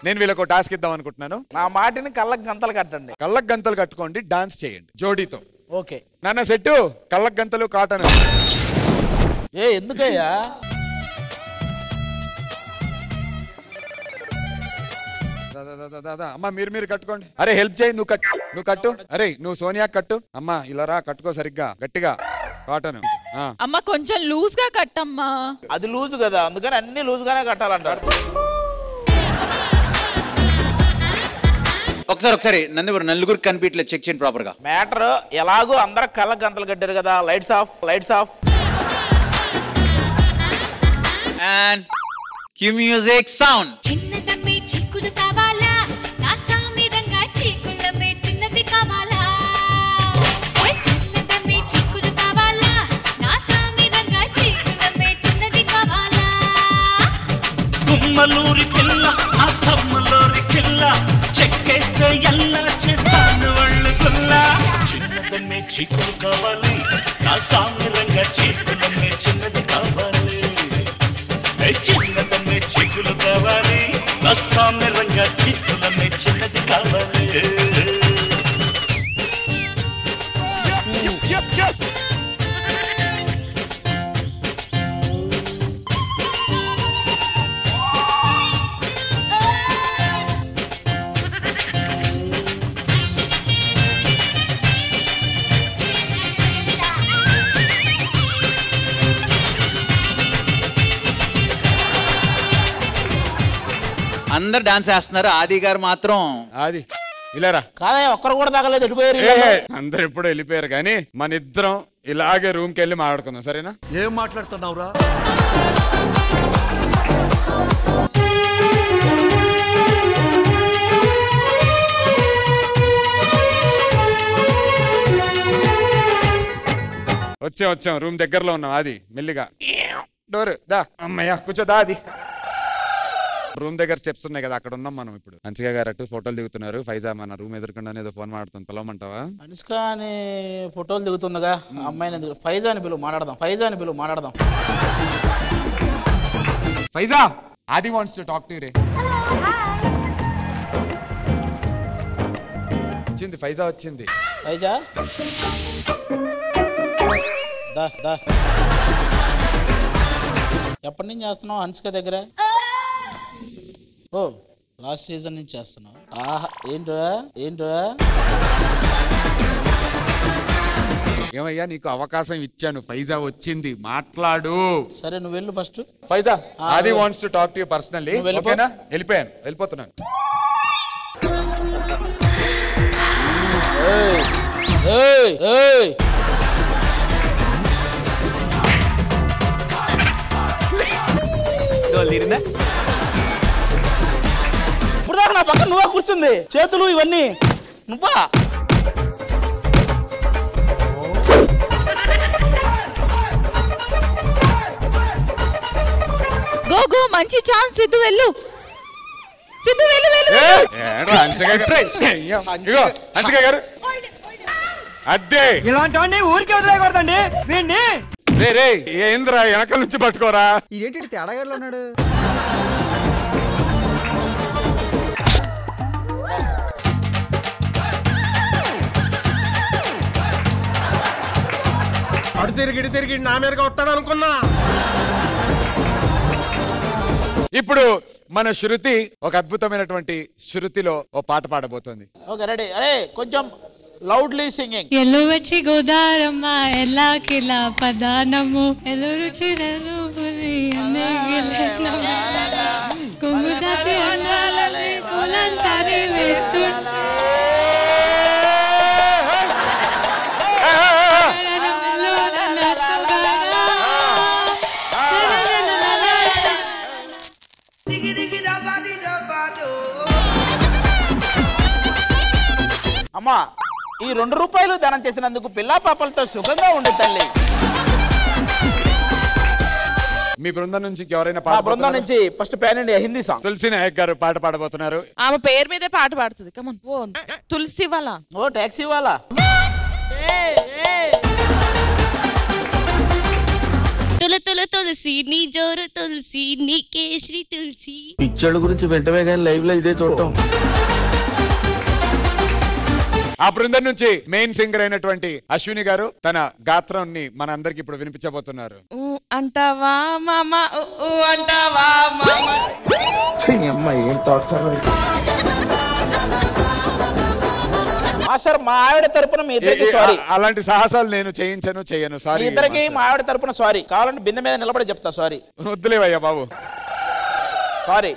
నేను వీళ్ళకు టాస్క్ ఇద్దాం అనుకుంటున్నాను. నా మాటిని కళ్ళకు గంతలు కట్టండి. కళ్ళకు గంతలు కట్టుకోండి, డాన్స్ చేయండి జోడీతో. ఓకే నాన్న సెట్టు కళ్ళకు గంతలు కాటన్. ఎందుకయ్యా? అమ్మా మీరు కట్టుకోండి. అరే హెల్ప్ చేయి, నువ్వు కట్టు. అరే నువ్వు సోనియా కట్టు. అమ్మా ఇలా రా, కట్టుకో సరిగ్గా గట్టిగా కాటన్. అమ్మ కొంచెం లూజ్ గా కట్టమ్మా. అది లూజ్ కదా, అందుకని అన్ని లూజ్ గానే కట్టాలంటారు. ఒకసారి నలుగురు కనిపించలేదు, చెక్ చేయండి ప్రాపర్ గా. మ్యాటర్ ఎలాగో అందరు కళ్ళకు గంతలు కట్టారు కదా. Lights off. And cue music sound. చిన్నదమ్మే చిక్కులు కావాలా, నా సామిరంగా చిక్కులమే చిన్నది కావాలా. చిన్నదమ్మే చిక్కులు కావాలా, నా సామిరంగా చిక్కులమే చిన్నది కావాలా. గుమ్మలూరి పిల్ల ఆ సమ్మలూరి పిల్ల, చెక్కేస్తే ఎలా చేస్తాను వాళ్ళు గుల్ల. చిన్నదమ్మే చిక్కులు కావాలి, నా సామిరంగా చిక్కులమే చిన్నది కావాలి. చిన్నదమ్మే చిక్కులు కావాలి, నా సామిరంగా చిక్కులమే చిన్నది కావాలి. అందరు డాన్స్ చేస్తున్నారు, ఆది గారు మాత్రం ఆది ఇలారా. కాదా ఒక్కరు కూడా తగలేదు, వెళ్ళిపోయారు. అందరు ఎప్పుడు వెళ్ళిపోయారు కానీ మన ఇద్దరం ఇలాగే రూమ్ కి వెళ్ళి మాట్లాడుకుందాం, సరేనా? ఏం మాట్లాడుతున్నావురా? వచ్చాం రూమ్ దగ్గరలో ఉన్నాం. అది మెల్లిగా డోర్ దా. అమ్మయ్య కూర్చోదా. అది రూమ్ దగ్గర స్టెప్స్ ఉన్నాయి కదా, అక్కడ ఉన్నాం మనం ఇప్పుడు. హన్సిక గారు అటు ఫోటోలు దిగుతున్నారు. ఫైజా మన రూమ్ ఎదుర్కొండానే ఏదో ఫోన్ మాట్లాడుతుంది, పిలవమంటావా? హన్సిక అని ఫోటోలు దిగుతుందిగా, అమ్మాయిని ఫైజా అని పిలువు మాట్లాడదాం. Faiza, Aadi wants to talk to you రే. వచ్చింది ఫైజా, వచ్చింది. ఫైజా దా. ఎప్పటి నుంచి చేస్తున్నావు హన్సిక దగ్గర? ఓ లాస్ట్ సీజన్ నుంచి చేస్తున్నావు. ఆహా ఏంట్రా ఏమయ్యా, నీకు అవకాశం ఇచ్చాను, ఫైజా వచ్చింది, మాట్లాడు. సరే నువ్వు వెళ్ళు first. Faiza, Aadi wants to talk to you personally. ఓకేనా? వెళ్ళిపోతున్నాను. ఇప్పుడు దాకా నా పక్కన నువ్వే కూర్చుంది, చేతులు ఇవన్నీ నువ్వా? గో మంచి ఛాన్స్. సిద్ధు వెళ్ళు. హన్సిక గారు అద్దే ఇలాంటి ఊరికే వదిలేకూడదండి వీడిని. రే ఏంద్రా వెనకాల నుంచి పట్టుకోరా. ఇదేంటి తేడాగారులో ఉన్నాడు. అడు తిరిగి నా మీదగా వస్తాడు అనుకున్నా. ఇప్పుడు మన శృతి ఒక అద్భుతమైనటువంటి శృతిలో ఓ పాట పాడబోతోంది. Okay ready. అరే కొంచెం లౌడ్లీ సింగింగ్. ఎల్లు వచ్చి గోదారమ్మ ఎలా కిలా పదానము ఎల్లు రుచి కుముదాతి అన్నాలని పూలంతారి వేస్తుంటే అమ్మా ఈ 2 రూపాయలు దానం చేసినందుకు పిల్లా పాపలతో సుఖంగా ఉండే తల్లి. మీ బృందం నుంచి ఎవరైనా బృందం నుంచి first pan India Hindi song Tulasi Nayak garu పాట పాడబోతున్నారు. ఆమె పేరు మీదే పాట పాడుతుంది. కమన్ ఓ తులసి వాళ్ళ ఓ టాక్సీ వాళ్ళ. తుల తుల తులసి నీ జోరు తులసి నీ కేశ్రీ తులసి. పిచ్చోళ్ళ గురించి వెంటనే కానీ లైవ్ లో ఇదే చూడటం. ఆ బృందం నుంచి మెయిన్ సింగర్ అయినటువంటి అశ్విని గారు తన గాత్రాన్ని మన అందరికి ఇప్పుడు వినిపించబోతున్నారు. అంటావా మామ అంటావా మామ. ఏం టాక్టర్ మాస్టర్ మా ఆవిడ తరపున మీ ఇద్దరికి సారీ. అలాంటి సాహసాలు నేను చేయను సారీ. మీ ఇద్దరికి మా ఆవిడ తరపున సారీ. కావాలంటే బిందె మీద నిలబడి చెప్తా సారీ. వద్దులేవయ్యా బాబు. సారీ.